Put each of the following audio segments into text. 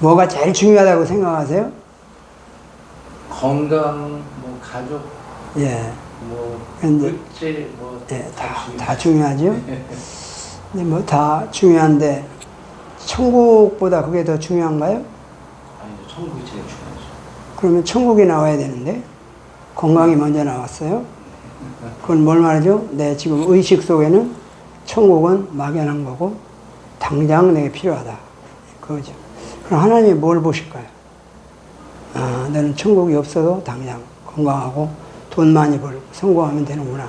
뭐가 제일 중요하다고 생각하세요? 건강, 뭐 가족, 예. 뭐 근데 물질, 뭐 예, 다 중요하죠. 근데 뭐 다 중요한데 천국보다 그게 더 중요한가요? 아니죠. 천국이 제일 중요하죠. 그러면 천국이 나와야 되는데 건강이 먼저 나왔어요. 그건 뭘 말하죠? 내 지금 의식 속에는 천국은 막연한 거고 당장 내게 필요하다. 그거죠. 그럼 하나님이 뭘 보실까요? 아, 너는 천국이 없어도 당장 건강하고 돈 많이 벌고 성공하면 되는구나.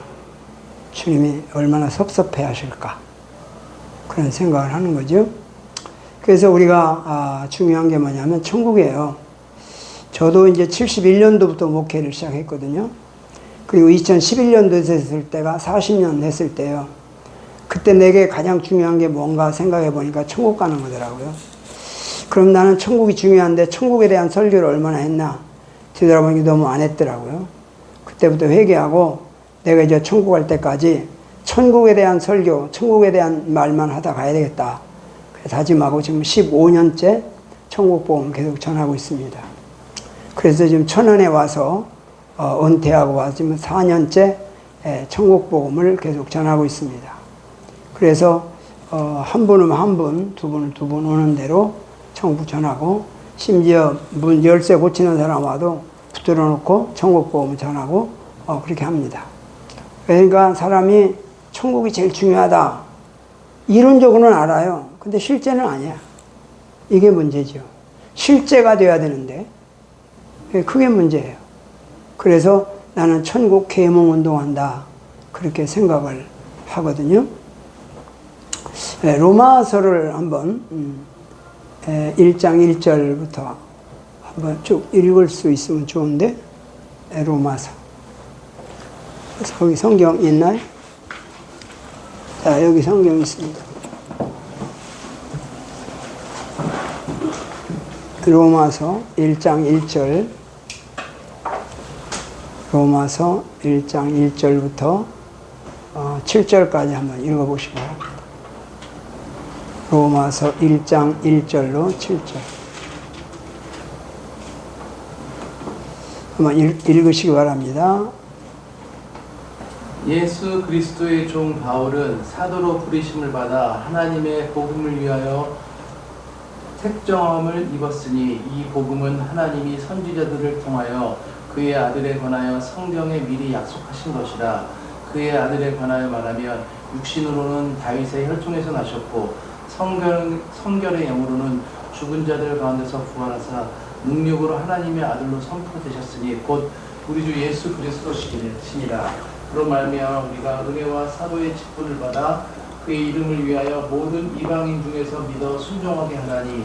주님이 얼마나 섭섭해 하실까. 그런 생각을 하는 거죠. 그래서 우리가 중요한 게 뭐냐면 천국이에요. 저도 이제 71년도부터 목회를 시작했거든요. 그리고 2011년도 됐을 때가 40년 됐을 때요. 그때 내게 가장 중요한 게 뭔가 생각해 보니까 천국 가는 거더라고요. 그럼 나는 천국이 중요한데 천국에 대한 설교를 얼마나 했나 뒤돌아보니까 너무 안 했더라고요. 그때부터 회개하고 내가 이제 천국 갈 때까지 천국에 대한 설교, 천국에 대한 말만 하다 가야 되겠다. 그래서 다짐하고 지금 15년째 천국 복음 계속 전하고 있습니다. 그래서 지금 천안에 와서 은퇴하고 와서 지금 4년째 천국 복음을 계속 전하고 있습니다. 그래서 한 분 오면 한 분, 두 분 오는 대로 천국 전하고 심지어 문 열쇠 고치는 사람 와도 붙들어 놓고 천국 복음을 전하고 그렇게 합니다. 그러니까 사람이 천국이 제일 중요하다. 이론적으로는 알아요. 근데 실제는 아니야. 이게 문제죠. 실제가 돼야 되는데 그게 문제예요. 그래서 나는 천국 계몽 운동한다. 그렇게 생각을 하거든요. 로마서를 한번 1장 1절부터 한번 쭉 읽을 수 있으면 좋은데 로마서. 거기 성경 있나요? 자, 여기 성경 있습니다. 로마서 1장 1절. 로마서 1장 1절부터 7절까지 한번 읽어보시기 바랍니다. 로마서 1장 1절로 7절. 한번 읽으시기 바랍니다. 예수 그리스도의 종 바울은 사도로 부르심을 받아 하나님의 복음을 위하여 택정함을 입었으니 이 복음은 하나님이 선지자들을 통하여 그의 아들에 관하여 성경에 미리 약속하신 것이라. 그의 아들에 관하여 말하면 육신으로는 다윗의 혈통에서 나셨고 성결의 영으로는 죽은 자들 가운데서 부활하사 능력으로 하나님의 아들로 선포되셨으니 곧 우리 주 예수 그리스도시니라. 그로 말미암아 우리가 은혜와 사도의 직분을 받아 그의 이름을 위하여 모든 이방인 중에서 믿어 순종하게 하나니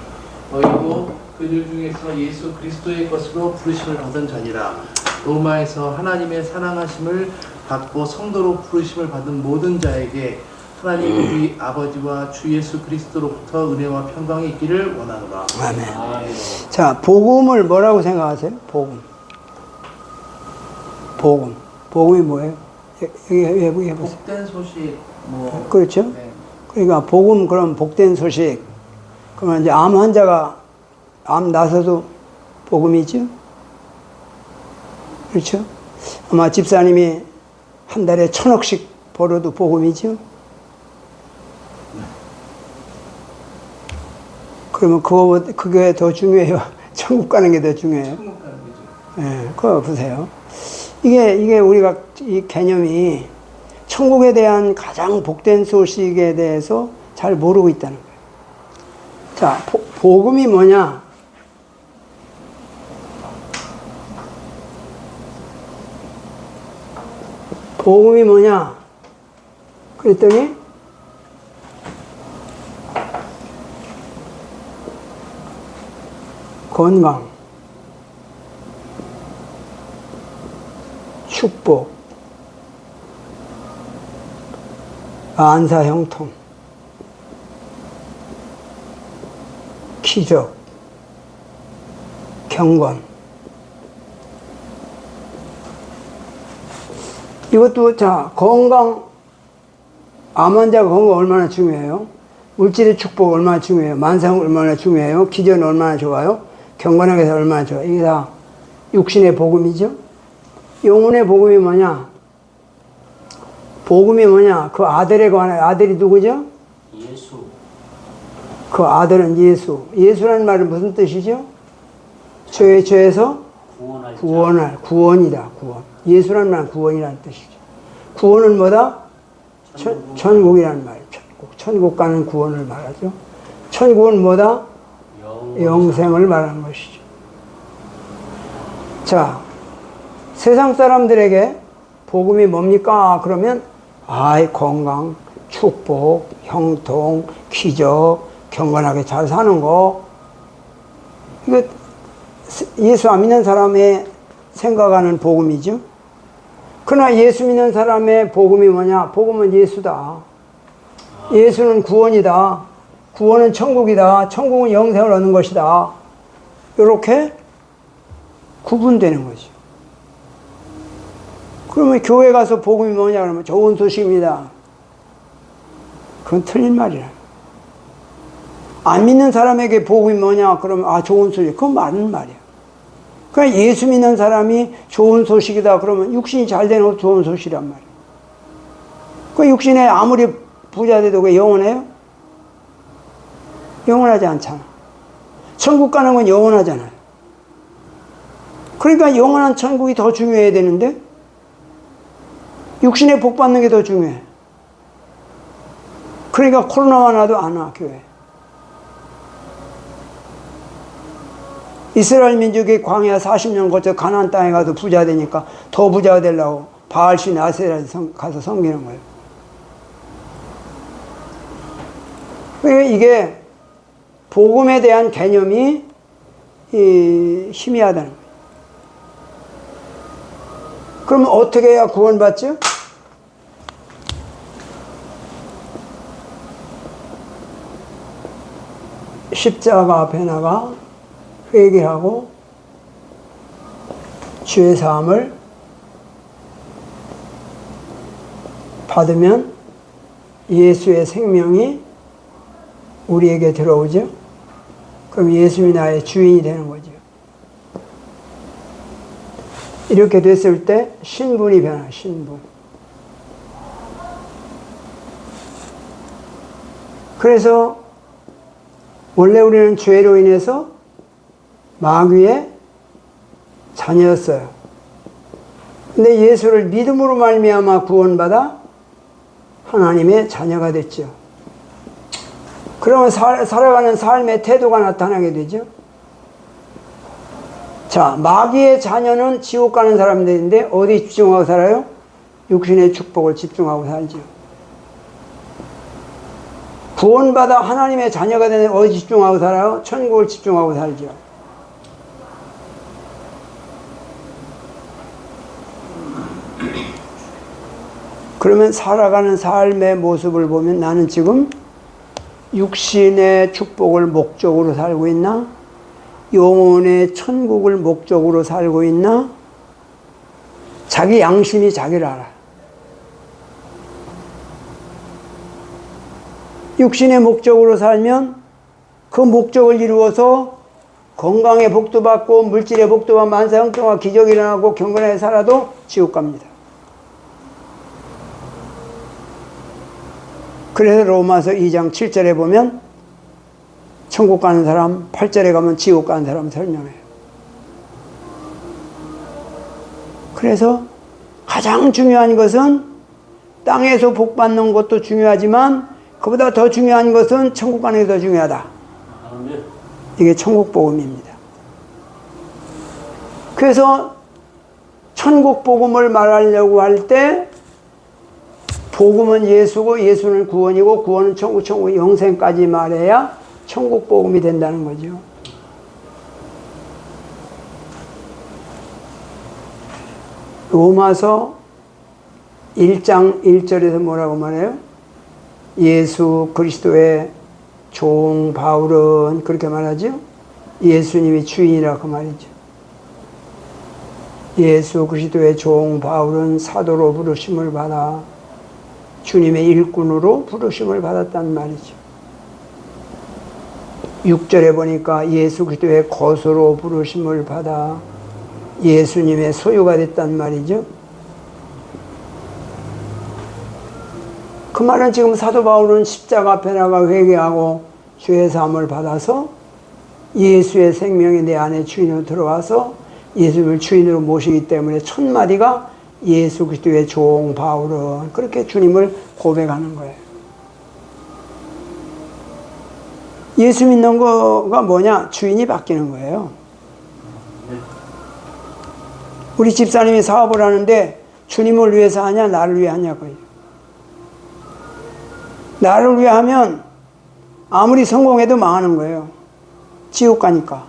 너희도 그들 중에서 예수 그리스도의 것으로 부르심을 받은 자니라. 로마에서 하나님의 사랑하심을 받고 성도로 부르심을 받은 모든 자에게 하나님 우리 아버지와 주 예수 그리스도로부터 은혜와 평강이 있기를 원하노라. 아멘. 자, 복음을 뭐라고 생각하세요? 복음이 뭐예요? 여기 해보세요. 복된 소식 뭐 그렇죠? 네. 그러니까 복음, 그럼 복된 소식. 그러면 이제 암 환자가 암 나서도 복음이죠? 그렇죠? 아마 집사님이 한 달에 1,000억씩 벌어도 복음이죠? 그러면 그게 더 중요해요? 천국 가는 게 더 중요해요? 천국 가는 거죠. 예, 그거 보세요. 이게 우리가 이 개념이 천국에 대한 가장 복된 소식에 대해서 잘 모르고 있다는 거예요. 자, 복음이 뭐냐? 복음이 뭐냐? 그랬더니 건강, 축복, 안사 형통, 기적, 경건. 이것도 자, 건강, 암 환자 건강 얼마나 중요해요? 물질의 축복 얼마나 중요해요? 만상 얼마나 중요해요? 기전 얼마나 좋아요? 경건하게 해서 얼마나 좋아요? 이게 다 육신의 복음이죠. 영혼의 복음이 뭐냐? 복음이 뭐냐? 그 아들에 관한 아들이 누구죠? 예수. 그 아들은 예수. 예수라는 말은 무슨 뜻이죠? 죄에서 구원이다. 구원. 예수라는 말은 구원이라는 뜻이죠. 구원은 뭐다? 천국이라는 말이에요. 천국 가는 구원을 말하죠. 천국은 뭐다? 영생을 말하는 것이죠. 자, 세상 사람들에게 복음이 뭡니까? 그러면 건강, 축복, 형통, 기적, 경건하게 잘 사는 거. 이거 예수 안 믿는 사람의 생각하는 복음이죠. 그러나 예수 믿는 사람의 복음이 뭐냐? 복음은 예수다. 예수는 구원이다. 구원은 천국이다. 천국은 영생을 얻는 것이다. 이렇게 구분되는 거죠. 그러면 교회 가서 복음이 뭐냐 그러면 좋은 소식입니다. 그건 틀린 말이라. 안 믿는 사람에게 복음이 뭐냐 그러면 좋은 소식. 그건 맞는 말이야. 그냥 예수 믿는 사람이 좋은 소식이다 그러면 육신이 잘 되는 것도 좋은 소식이란 말이야. 그 육신에 아무리 부자 돼도 그게 영원해요? 영원하지 않잖아. 천국 가는 건 영원하잖아요. 그러니까 영원한 천국이 더 중요해야 되는데 육신에 복 받는 게 더 중요해. 그러니까 코로나만 와도 안 와, 교회. 이스라엘 민족이 광야 40년 거쳐 가나안 땅에 가서 부자 되니까 더 부자가 되려고 바알신 아세라에 가서 섬기는 거예요. 그러니까 이게 복음에 대한 개념이 희미하다는 거예요. 그러면 어떻게 해야 구원받죠? 십자가 앞에 나가 회개하고 죄 사함을 받으면 예수의 생명이 우리에게 들어오죠. 그럼 예수님이 나의 주인이 되는 거죠. 이렇게 됐을 때 신분이 변화, 신분. 그래서 원래 우리는 죄로 인해서 마귀의 자녀였어요. 근데 예수를 믿음으로 말미암아 구원받아 하나님의 자녀가 됐죠. 그러면 살아가는 삶의 태도가 나타나게 되죠. 자, 마귀의 자녀는 지옥 가는 사람들인데 어디 집중하고 살아요? 육신의 축복을 집중하고 살죠. 구원받아 하나님의 자녀가 되는 어디 집중하고 살아요? 천국을 집중하고 살죠. 그러면 살아가는 삶의 모습을 보면 나는 지금 육신의 축복을 목적으로 살고 있나? 영혼의 천국을 목적으로 살고 있나? 자기 양심이 자기를 알아. 육신의 목적으로 살면 그 목적을 이루어서 건강의 복도 받고 물질의 복도 받고 만사형통과 기적이 일어나고 경건하게 살아도 지옥 갑니다. 그래서 로마서 2장 7절에 보면 천국 가는 사람, 8절에 가면 지옥 가는 사람 설명해요. 그래서 가장 중요한 것은 땅에서 복 받는 것도 중요하지만 그보다 더 중요한 것은 천국 가는 게 더 중요하다. 이게 천국 복음입니다. 그래서 천국 복음을 말하려고 할 때 복음은 예수고 예수는 구원이고 구원은 천국, 천국 영생까지 말해야 천국 복음이 된다는 거죠. 로마서 1장 1절에서 뭐라고 말해요? 예수 그리스도의 종 바울은 그렇게 말하죠. 예수님이 주인이라 그 말이죠. 예수 그리스도의 종 바울은 사도로 부르심을 받아 주님의 일꾼으로 부르심을 받았단 말이죠. 6절에 보니까 예수 그리스도의 것으로 부르심을 받아 예수님의 소유가 됐단 말이죠. 그 말은 지금 사도 바울은 십자가 앞에 나가 회개하고 죄 사함을 받아서 예수의 생명이 내 안에 주인으로 들어와서 예수를 주인으로 모시기 때문에 첫 마디가 예수 그리스도의 종 바울은 그렇게 주님을 고백하는 거예요. 예수 믿는 거가 뭐냐? 주인이 바뀌는 거예요. 우리 집사님이 사업을 하는데 주님을 위해서 하냐 나를 위해 하냐고요. 나를 위해 하면 아무리 성공해도 망하는 거예요. 지옥 가니까.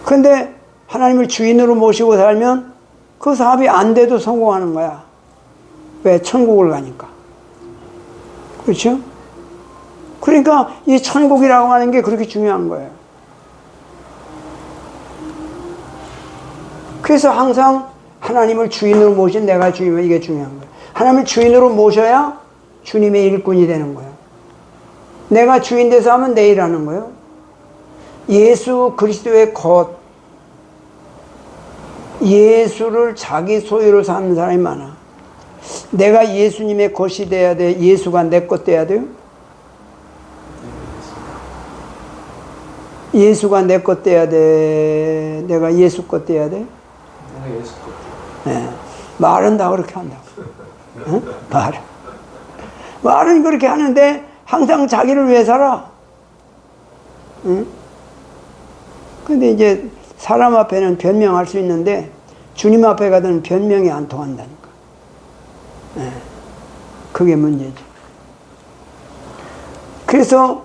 근데 하나님을 주인으로 모시고 살면 그 사업이 안 돼도 성공하는 거야. 왜? 천국을 가니까. 그렇죠? 그러니까 이 천국이라고 하는 게 그렇게 중요한 거예요. 그래서 항상 하나님을 주인으로 모신 내가 주인이면 이게 중요한 거예요. 하나님을 주인으로 모셔야 주님의 일꾼이 되는 거예요. 내가 주인 돼서 하면 내 일하는 거예요. 예수 그리스도의 것, 예수를 자기 소유로 사는 사람이 많아. 내가 예수님의 것이 돼야 돼? 예수가 내 것 돼야 돼요? 예수가 내 것 돼야 돼? 내가 예수 것 돼야 돼? 내가 예수 것. 네. 말은 다 그렇게 한다고. 응? 말은 그렇게 하는데 항상 자기를 위해 살아. 응? 근데 이제 사람 앞에는 변명할 수 있는데 주님 앞에 가서는 변명이 안 통한다니까. 네. 그게 문제죠. 그래서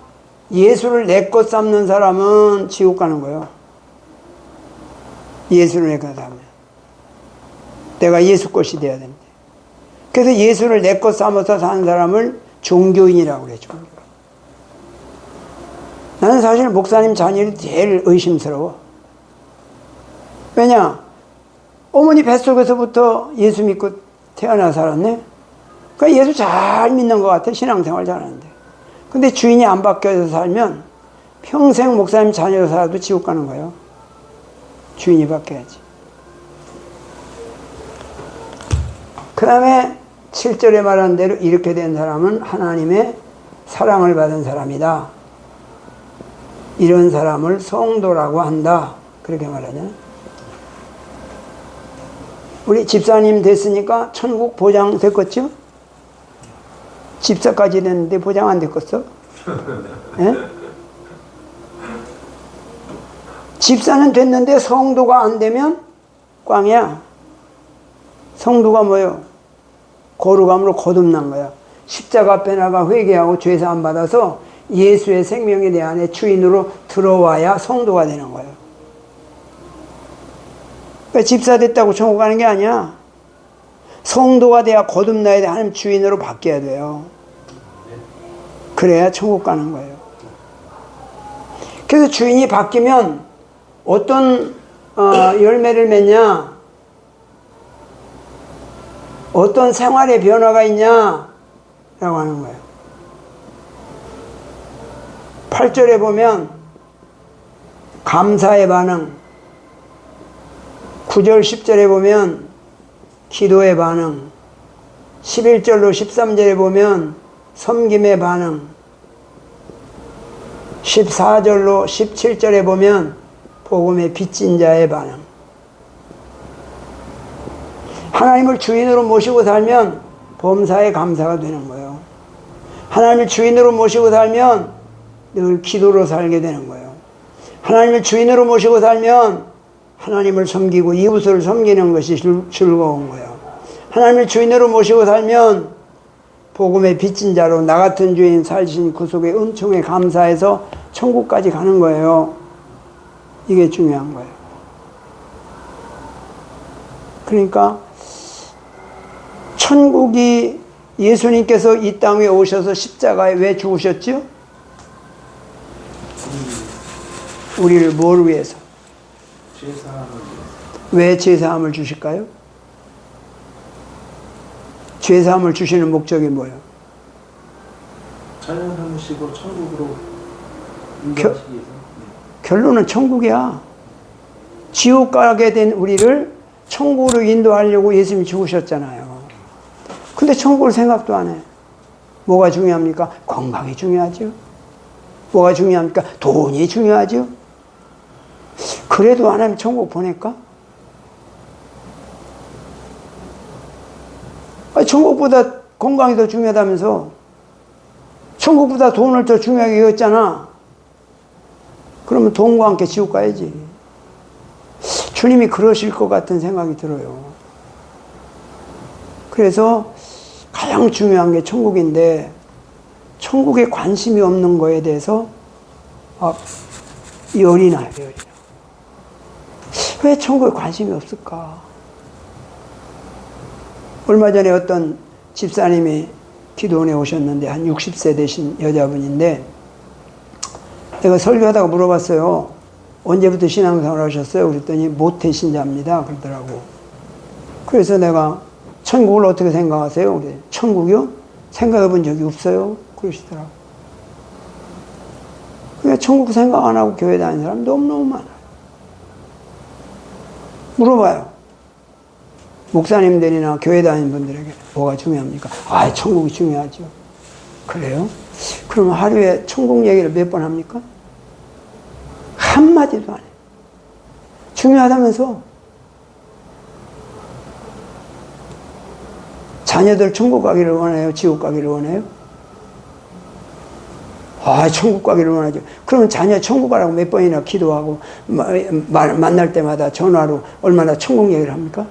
예수를 내 것 삼는 사람은 지옥 가는 거예요. 예수를 내 것 삼으면. 내가 예수 것이 돼야 됩니다. 그래서 예수를 내 것 삼아서 사는 사람을 종교인이라고 그래, 종교. 나는 사실 목사님 자녀이 제일 의심스러워. 왜냐? 어머니 뱃속에서부터 예수 믿고 태어나 살았네? 그러니까 예수 잘 믿는 것 같아, 신앙생활 잘하는데. 근데 주인이 안 바뀌어서 살면 평생 목사님 자녀로 살아도 지옥 가는 거예요. 주인이 바뀌어야지. 그 다음에 7절에 말한 대로 이렇게 된 사람은 하나님의 사랑을 받은 사람이다. 이런 사람을 성도라고 한다. 그렇게 말하잖아요. 우리 집사님 됐으니까 천국 보장 됐겠죠? 집사까지 됐는데 보장 안 됐겠어? 예? 집사는 됐는데 성도가 안 되면 꽝이야. 성도가 뭐예요? 거룩함으로 거듭난 거야. 십자가 앞에 나가 회개하고 죄사함 받아서 예수의 생명이 내 안에 주인으로 들어와야 성도가 되는 거예요. 그러니까 집사 됐다고 천국 가는 게 아니야. 성도가 돼야 거듭나야 돼. 하나님 주인으로 바뀌어야 돼요. 그래야 천국 가는 거예요. 그래서 주인이 바뀌면 어떤 열매를 맺냐? 어떤 생활의 변화가 있냐? 라고 하는 거예요. 8절에 보면 감사의 반응, 9절 10절에 보면 기도의 반응, 11절로 13절에 보면 섬김의 반응, 14절로 17절에 보면 복음의 빚진 자의 반응. 하나님을 주인으로 모시고 살면 범사에 감사가 되는 거예요. 하나님을 주인으로 모시고 살면 늘 기도로 살게 되는 거예요. 하나님을 주인으로 모시고 살면 하나님을 섬기고 이웃을 섬기는 것이 즐거운 거예요. 하나님을 주인으로 모시고 살면 복음의 빚진 자로 나 같은 죄인 살신 그 속에 은총에 감사해서 천국까지 가는 거예요. 이게 중요한 거예요. 그러니까 천국이 예수님께서 이 땅에 오셔서 십자가에 왜 죽으셨죠? 우리를 뭘 위해서? 죄사함을 위해서. 왜 죄사함을 주실까요? 죄사함을 주시는 목적이 뭐예요? 자연 형식으로 천국으로 인정하시기 위해서. 결론은 천국이야. 지옥 가게 된 우리를 천국으로 인도하려고 예수님이 죽으셨잖아요. 근데 천국을 생각도 안 해. 뭐가 중요합니까? 건강이 중요하죠. 뭐가 중요합니까? 돈이 중요하죠. 그래도 안 하면 천국 보낼까? 아니, 천국보다 건강이 더 중요하다면서. 천국보다 돈을 더 중요하게 여겼잖아. 그러면 돈과 함께 지옥 가야지. 주님이 그러실 것 같은 생각이 들어요. 그래서 가장 중요한 게 천국인데, 천국에 관심이 없는 거에 대해서 열이 나요, 열이 나. 왜 천국에 관심이 없을까? 얼마 전에 어떤 집사님이 기도원에 오셨는데, 한 60세 되신 여자분인데, 내가 설교하다가 물어봤어요. 언제부터 신앙생활 하셨어요? 그랬더니 모태 신자입니다. 그러더라고. 그래서 내가 천국을 어떻게 생각하세요? 그래. 천국이요? 생각해 본 적이 없어요. 그러시더라고. 그러니까 천국 생각 안 하고 교회 다니는 사람 너무너무 많아요. 물어봐요. 목사님들이나 교회 다니는 분들에게 뭐가 중요합니까? 아, 천국이 중요하죠. 그래요? 그러면 하루에 천국 얘기를 몇 번 합니까? 한마디도 안 해요. 중요하다면서. 자녀들 천국 가기를 원해요? 지옥 가기를 원해요? 아, 천국 가기를 원하죠. 그러면 자녀 천국 가라고 몇 번이나 기도하고 만날 때마다 전화로 얼마나 천국 얘기를 합니까?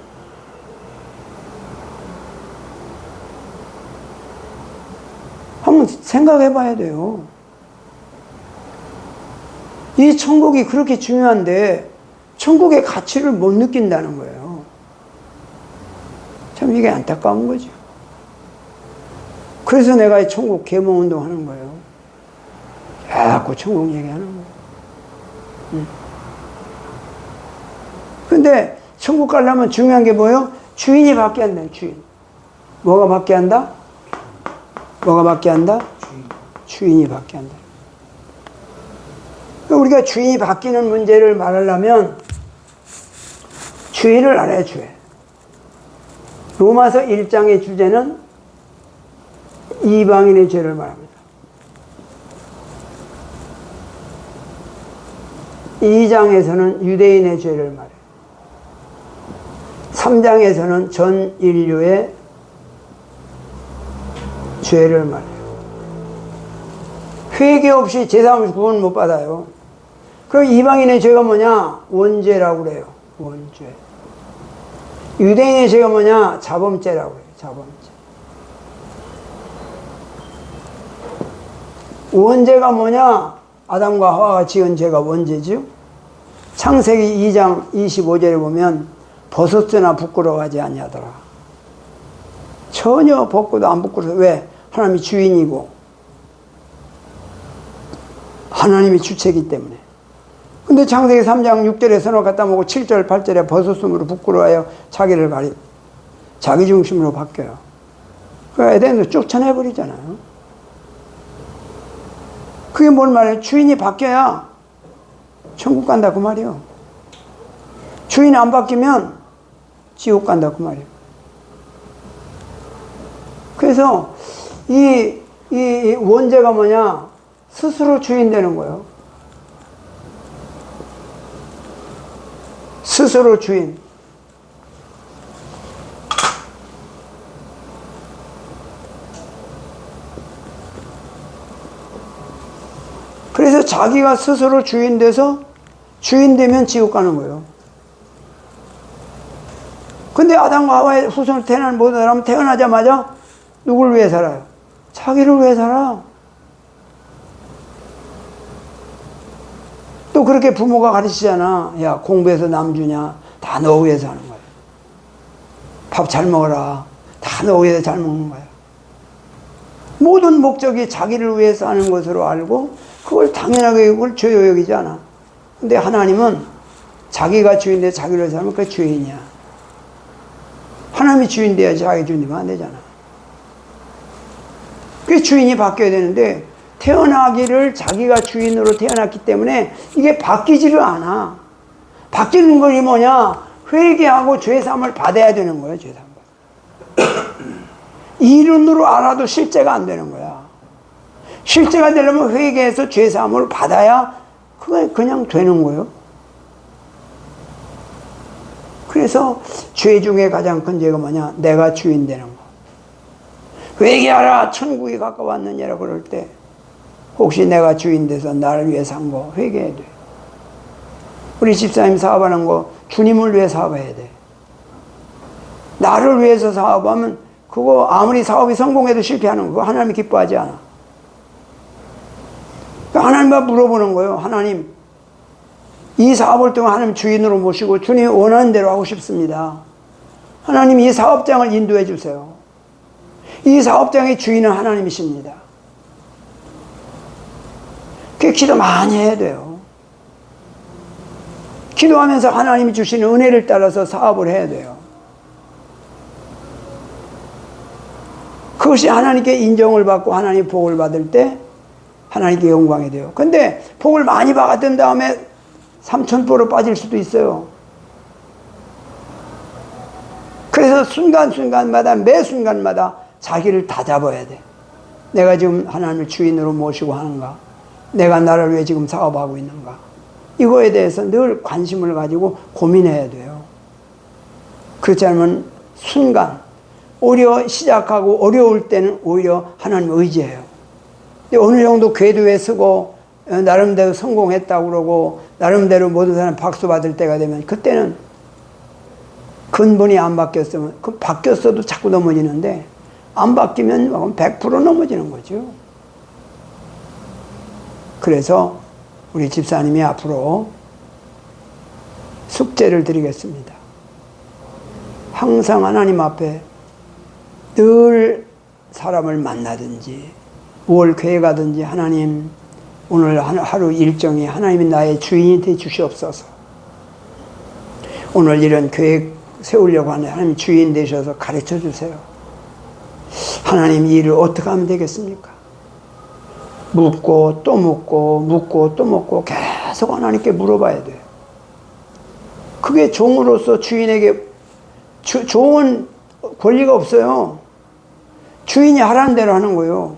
한번 생각해 봐야 돼요. 이 천국이 그렇게 중요한데 천국의 가치를 못 느낀다는 거예요. 참 이게 안타까운 거죠. 그래서 내가 이 천국 계몽운동 하는 거예요. 자꾸 천국 얘기하는 거예요. 근데 천국 가려면 중요한 게 뭐예요? 주인이 바뀌어야 한다. 주인. 뭐가 바뀌어야 한다? 뭐가 바뀌어야 한다? 주인이 바뀌어야 한다. 우리가 주인이 바뀌는 문제를 말하려면 주의를 알아야 주의. 로마서 1장의 주제는 이방인의 죄를 말합니다. 2장에서는 유대인의 죄를 말해요. 3장에서는 전 인류의 죄를 말해요. 회개 없이 제사하면서 구원 못 받아요. 그럼 이방인의 죄가 뭐냐? 원죄라고 그래요. 원죄. 유대인의 죄가 뭐냐? 자범죄라고 그래요. 자범죄. 원죄가 뭐냐? 아담과 하와가 지은 죄가 원죄죠. 창세기 2장 25절에 보면 버섯으나 부끄러워하지 아니하더라. 전혀 벗고도 안 부끄러워. 왜? 하나님이 주인이고 하나님이 주체이기 때문에. 근데 창세기 3장 6절에 선을 갖다 먹고 7절 8절에 버섯음으로 부끄러워하여 자기를 가리 자기 중심으로 바뀌어요. 그 에덴으로 쫓아내버리잖아요. 그게 뭔 말이에요? 주인이 바뀌어야 천국 간다 그 말이에요. 주인이 안 바뀌면 지옥 간다 그 말이에요. 그래서 이 원죄가 뭐냐? 스스로 주인 되는 거예요. 스스로 주인. 그래서 자기가 스스로 주인 돼서 주인 되면 지옥 가는 거예요. 근데 아담과 하와의 후손을 태어난 모든 사람은 태어나자마자 누굴 위해 살아요? 자기를 위해 살아. 또 그렇게 부모가 가르치잖아. 야, 공부해서 남 주냐? 다 너 위해서 하는 거야. 밥 잘 먹어라. 다 너 위해서 잘 먹는 거야. 모든 목적이 자기를 위해서 하는 것으로 알고 그걸 당연하게 그걸 죄요 여기지 않아. 근데 하나님은 자기가 주인인데 자기를 위해서 하면 그게 죄인이야. 하나님이 주인 돼야지 자기 주인 되면 안 되잖아. 그 주인이 바뀌어야 되는데 태어나기를 자기가 주인으로 태어났기 때문에 이게 바뀌지를 않아. 바뀌는 것이 뭐냐? 회개하고 죄사함을 받아야 되는 거예요. 죄사함을. 이론으로 알아도 실제가 안 되는 거야. 실제가 되려면 회개해서 죄사함을 받아야 그게 그냥 되는 거예요. 그래서 죄 중에 가장 큰 죄가 뭐냐? 내가 주인 되는 거. 회개하라 천국이 가까웠느냐라고 그럴 때 혹시 내가 주인 돼서 나를 위해 산 거 회개해야 돼. 우리 집사님 사업하는 거 주님을 위해 사업해야 돼. 나를 위해서 사업하면 그거 아무리 사업이 성공해도 실패하는 거 하나님이 기뻐하지 않아. 하나님과 물어보는 거예요. 하나님, 이 사업을 통해 하나님 주인으로 모시고 주님이 원하는 대로 하고 싶습니다. 하나님 이 사업장을 인도해 주세요. 이 사업장의 주인은 하나님이십니다. 그 기도 많이 해야 돼요. 기도하면서 하나님이 주시는 은혜를 따라서 사업을 해야 돼요. 그것이 하나님께 인정을 받고 하나님 복을 받을 때 하나님께 영광이 돼요. 근데 복을 많이 받은 다음에 삼천포로 빠질 수도 있어요. 그래서 순간순간마다 매 순간마다 자기를 다잡아야 돼. 내가 지금 하나님을 주인으로 모시고 하는가? 내가 나를 위해 지금 사업하고 있는가? 이거에 대해서 늘 관심을 가지고 고민해야 돼요. 그렇지 않으면 순간 오히려 시작하고 어려울 때는 오히려 하나님을 의지해요. 근데 어느 정도 궤도에 서고 나름대로 성공했다고 그러고 나름대로 모든 사람 박수 받을 때가 되면 그때는 근본이 안 바뀌었으면 그 바뀌었어도 자꾸 넘어지는데 안 바뀌면 100% 넘어지는 거죠. 그래서 우리 집사님이 앞으로 숙제를 드리겠습니다. 항상 하나님 앞에 늘 사람을 만나든지 뭘 교회 가든지 하나님 오늘 하루 일정이 하나님이 나의 주인이 되 주시옵소서. 오늘 이런 계획 세우려고 하는 하나님 주인 되셔서 가르쳐 주세요. 하나님 이 일을 어떻게 하면 되겠습니까? 묻고 또 묻고 묻고 또 묻고 계속 하나님께 물어봐야 돼요. 그게 종으로서 주인에게 종은 권리가 없어요. 주인이 하라는 대로 하는 거예요.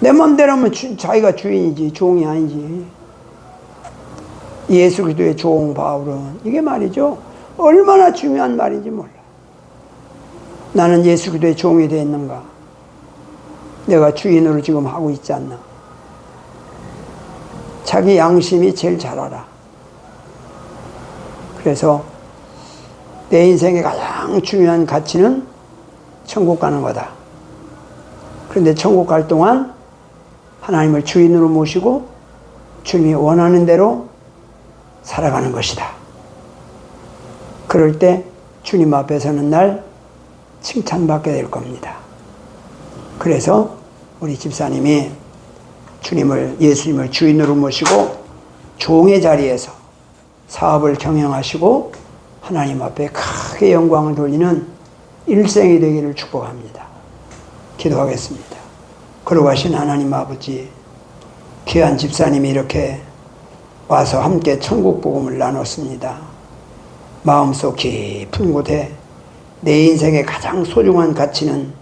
내 맘대로 하면 자기가 주인이지 종이 아니지. 예수 그리스도의 종 바울은 이게 말이죠. 얼마나 중요한 말인지 몰라. 나는 예수 그리스도의 종이 되어 있는가? 내가 주인으로 지금 하고 있지 않나? 자기 양심이 제일 잘 알아. 그래서 내 인생의 가장 중요한 가치는 천국 가는 거다. 그런데 천국 갈 동안 하나님을 주인으로 모시고 주님이 원하는 대로 살아가는 것이다. 그럴 때 주님 앞에 서는 날 칭찬받게 될 겁니다. 그래서 우리 집사님이 예수님을 주인으로 모시고 종의 자리에서 사업을 경영하시고 하나님 앞에 크게 영광을 돌리는 일생이 되기를 축복합니다. 기도하겠습니다. 거룩하신 하나님 아버지, 귀한 집사님이 이렇게 와서 함께 천국 복음을 나눴습니다. 마음속 깊은 곳에 내 인생의 가장 소중한 가치는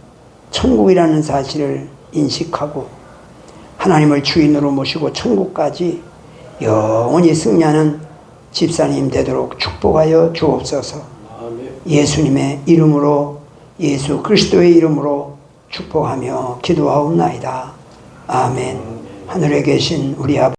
천국이라는 사실을 인식하고 하나님을 주인으로 모시고 천국까지 영원히 승리하는 집사님 되도록 축복하여 주옵소서. 예수님의 이름으로 예수 그리스도의 이름으로 축복하며 기도하옵나이다. 아멘. 하늘에 계신 우리 아버지